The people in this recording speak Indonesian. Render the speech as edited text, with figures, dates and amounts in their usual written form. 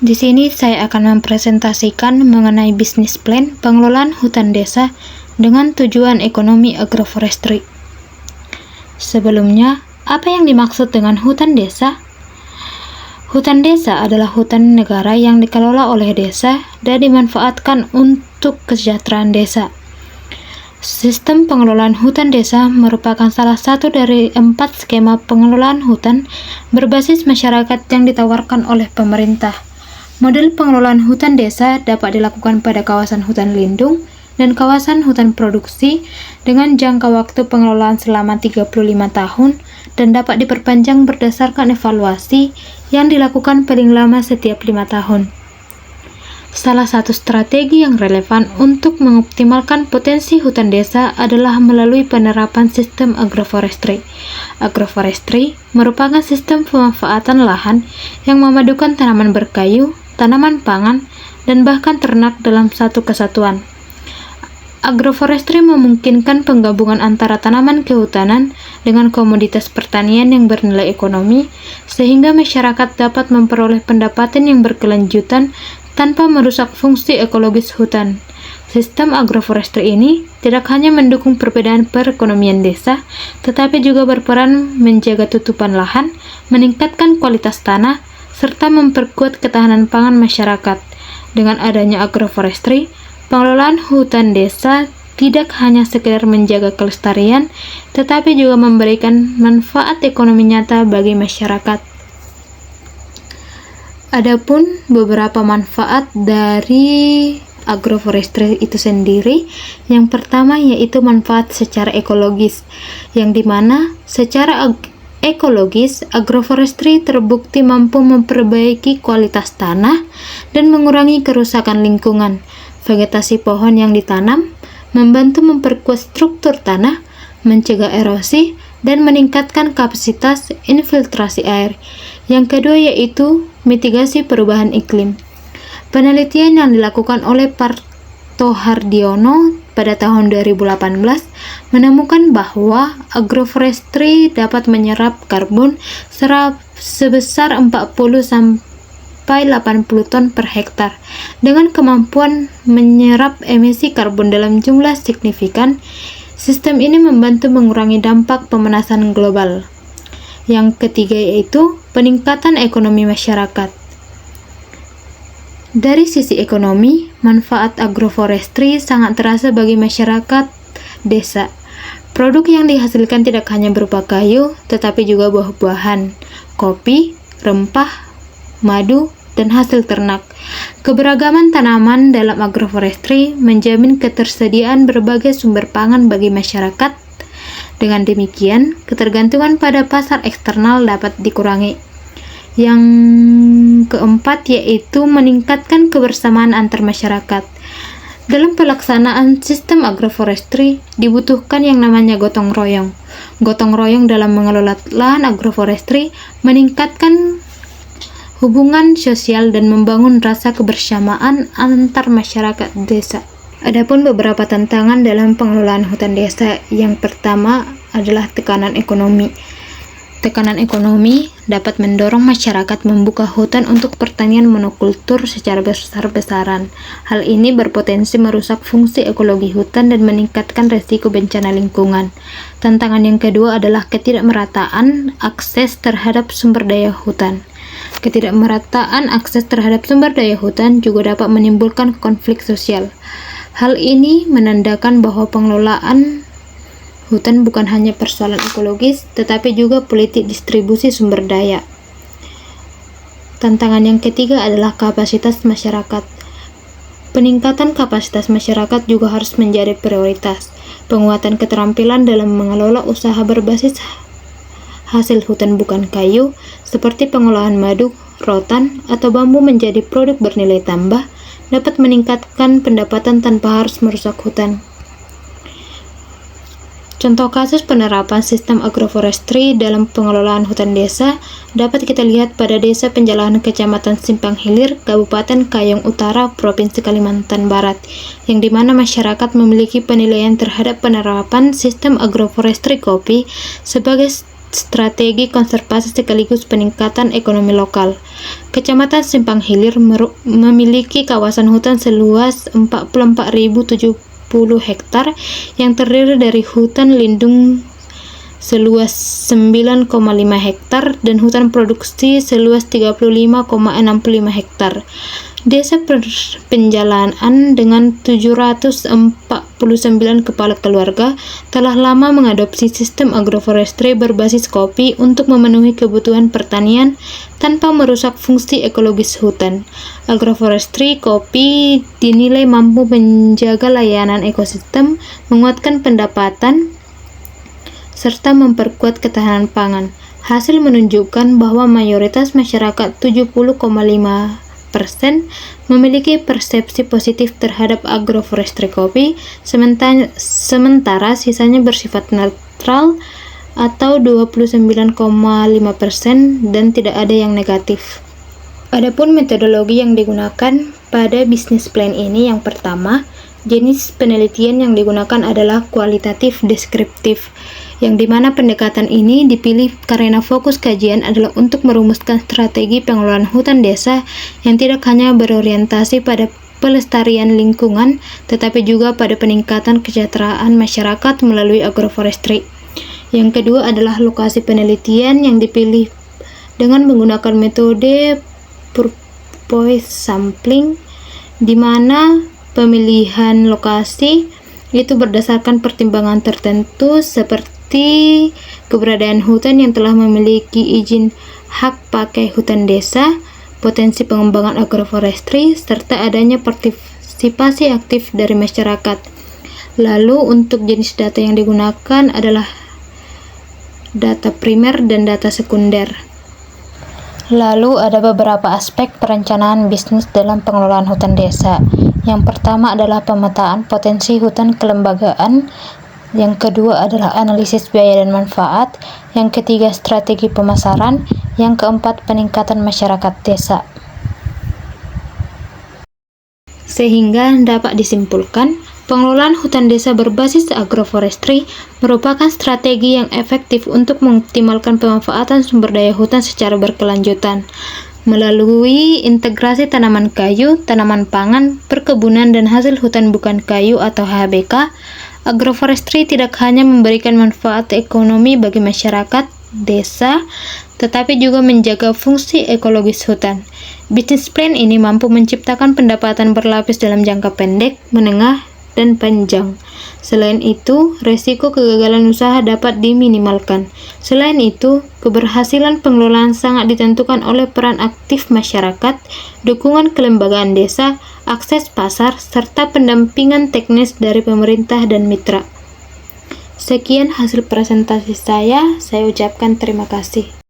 Di sini saya akan mempresentasikan mengenai bisnis plan pengelolaan hutan desa dengan tujuan ekonomi agroforestry. Sebelumnya, apa yang dimaksud dengan hutan desa? Hutan desa adalah hutan negara yang dikelola oleh desa dan dimanfaatkan untuk kesejahteraan desa. Sistem pengelolaan hutan desa merupakan salah satu dari 4 skema pengelolaan hutan berbasis masyarakat yang ditawarkan oleh pemerintah. Model pengelolaan hutan desa dapat dilakukan pada kawasan hutan lindung dan kawasan hutan produksi dengan jangka waktu pengelolaan selama 35 tahun dan dapat diperpanjang berdasarkan evaluasi yang dilakukan paling lama setiap 5 tahun. Salah satu strategi yang relevan untuk mengoptimalkan potensi hutan desa adalah melalui penerapan sistem agroforestry. Agroforestry merupakan sistem pemanfaatan lahan yang memadukan tanaman berkayu, tanaman pangan, dan bahkan ternak dalam satu kesatuan. Agroforestry memungkinkan penggabungan antara tanaman kehutanan dengan komoditas pertanian yang bernilai ekonomi, sehingga masyarakat dapat memperoleh pendapatan yang berkelanjutan tanpa merusak fungsi ekologis hutan. Sistem agroforestry ini tidak hanya mendukung perbedaan perekonomian desa, tetapi juga berperan menjaga tutupan lahan, meningkatkan kualitas tanah, serta memperkuat ketahanan pangan masyarakat. Dengan adanya agroforestry, pengelolaan hutan desa tidak hanya sekedar menjaga kelestarian, tetapi juga memberikan manfaat ekonomi nyata bagi masyarakat. Adapun beberapa manfaat dari agroforestry itu sendiri, yang pertama yaitu manfaat secara ekologis, yang dimana secara ekologis agroforestry terbukti mampu memperbaiki kualitas tanah dan mengurangi kerusakan lingkungan. Vegetasi pohon yang ditanam membantu memperkuat struktur tanah, mencegah erosi, dan meningkatkan kapasitas infiltrasi air. Yang kedua yaitu mitigasi perubahan iklim. Penelitian yang dilakukan oleh Parto Hardiono pada tahun 2018 menemukan bahwa agroforestry dapat menyerap karbon sebesar 40 sampai 80 ton per hektar. Dengan kemampuan menyerap emisi karbon dalam jumlah signifikan, sistem ini membantu mengurangi dampak pemanasan global. Yang ketiga yaitu peningkatan ekonomi masyarakat. Dari sisi ekonomi, manfaat agroforestry sangat terasa bagi masyarakat desa. Produk yang dihasilkan tidak hanya berupa kayu, tetapi juga buah-buahan, kopi, rempah, madu, dan hasil ternak. Keberagaman tanaman dalam agroforestry menjamin ketersediaan berbagai sumber pangan bagi masyarakat. Dengan demikian, ketergantungan pada pasar eksternal dapat dikurangi. Yang keempat yaitu meningkatkan kebersamaan antar masyarakat. Dalam pelaksanaan sistem agroforestry dibutuhkan yang namanya gotong royong. Gotong royong dalam mengelola lahan agroforestry meningkatkan hubungan sosial dan membangun rasa kebersamaan antar masyarakat desa. Adapun beberapa tantangan dalam pengelolaan hutan desa, yang pertama adalah tekanan ekonomi. Tekanan ekonomi dapat mendorong masyarakat membuka hutan untuk pertanian monokultur secara besar-besaran. Hal ini berpotensi merusak fungsi ekologi hutan dan meningkatkan resiko bencana lingkungan. Tantangan yang kedua adalah ketidakmerataan akses terhadap sumber daya hutan. Ketidakmerataan akses terhadap sumber daya hutan juga dapat menimbulkan konflik sosial. Hal ini menandakan bahwa pengelolaan hutan bukan hanya persoalan ekologis, tetapi juga politik distribusi sumber daya. Tantangan yang ketiga adalah kapasitas masyarakat. Peningkatan kapasitas masyarakat juga harus menjadi prioritas. Penguatan keterampilan dalam mengelola usaha berbasis hasil hutan bukan kayu, seperti pengolahan madu, rotan, atau bambu menjadi produk bernilai tambah, dapat meningkatkan pendapatan tanpa harus merusak hutan. Contoh kasus penerapan sistem agroforestry dalam pengelolaan hutan desa dapat kita lihat pada Desa Penjalahan Kecamatan Simpang Hilir, Kabupaten Kayong Utara, Provinsi Kalimantan Barat, yang dimana masyarakat memiliki penilaian terhadap penerapan sistem agroforestry kopi sebagai strategi konservasi sekaligus peningkatan ekonomi lokal. Kecamatan Simpang Hilir memiliki kawasan hutan seluas 44.070 hektar yang terdiri dari hutan lindung seluas 9,5 hektar dan hutan produksi seluas 35,65 hektar. Desa Penjalaan dengan 749 kepala keluarga telah lama mengadopsi sistem agroforestry berbasis kopi untuk memenuhi kebutuhan pertanian tanpa merusak fungsi ekologis hutan. Agroforestry kopi dinilai mampu menjaga layanan ekosistem, menguatkan pendapatan, serta memperkuat ketahanan pangan. Hasil menunjukkan bahwa mayoritas masyarakat 70,5% memiliki persepsi positif terhadap agroforestry kopi, sementara sisanya bersifat netral atau 29,5% dan tidak ada yang negatif. Adapun metodologi yang digunakan pada bisnis plan ini, yang pertama, jenis penelitian yang digunakan adalah kualitatif deskriptif, yang dimana pendekatan ini dipilih karena fokus kajian adalah untuk merumuskan strategi pengelolaan hutan desa yang tidak hanya berorientasi pada pelestarian lingkungan, tetapi juga pada peningkatan kesejahteraan masyarakat melalui agroforestry. Yang kedua adalah lokasi penelitian yang dipilih dengan menggunakan metode purpose sampling, di mana pemilihan lokasi itu berdasarkan pertimbangan tertentu seperti keberadaan hutan yang telah memiliki izin hak pakai hutan desa, potensi pengembangan agroforestry, serta adanya partisipasi aktif dari masyarakat. Lalu untuk jenis data yang digunakan adalah data primer dan data sekunder. Lalu ada beberapa aspek perencanaan bisnis dalam pengelolaan hutan desa. Yang pertama adalah pemetaan potensi hutan kelembagaan. Yang kedua adalah analisis biaya dan manfaat. Yang ketiga strategi pemasaran. Yang keempat peningkatan masyarakat desa. Sehingga dapat disimpulkan, pengelolaan hutan desa berbasis agroforestry merupakan strategi yang efektif untuk mengoptimalkan pemanfaatan sumber daya hutan secara berkelanjutan. Melalui integrasi tanaman kayu, tanaman pangan, perkebunan, dan hasil hutan bukan kayu atau HBK, agroforestry tidak hanya memberikan manfaat ekonomi bagi masyarakat desa, tetapi juga menjaga fungsi ekologis hutan. Bisnis plan ini mampu menciptakan pendapatan berlapis dalam jangka pendek, menengah, dan panjang. Selain itu, resiko kegagalan usaha dapat diminimalkan. Selain itu, keberhasilan pengelolaan sangat ditentukan oleh peran aktif masyarakat, dukungan kelembagaan desa, akses pasar, serta pendampingan teknis dari pemerintah dan mitra. Sekian hasil presentasi saya ucapkan terima kasih.